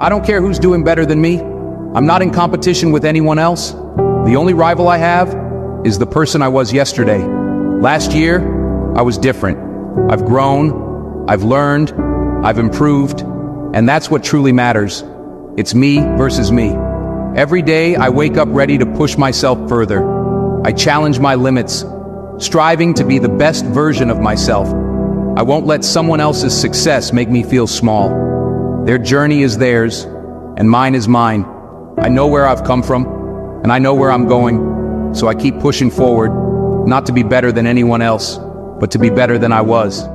I don't care who's doing better than me. I'm not in competition with anyone else. The only rival I have is the person I was yesterday. Last year, I was different. I've grown, I've learned, I've improved, and that's what truly matters. It's me versus me. Every day, I wake up ready to push myself further. I challenge my limits, striving to be the best version of myself. I won't let someone else's success make me feel small. Their journey is theirs, and mine is mine. I know where I've come from, and I know where I'm going, so I keep pushing forward, not to be better than anyone else, but to be better than I was.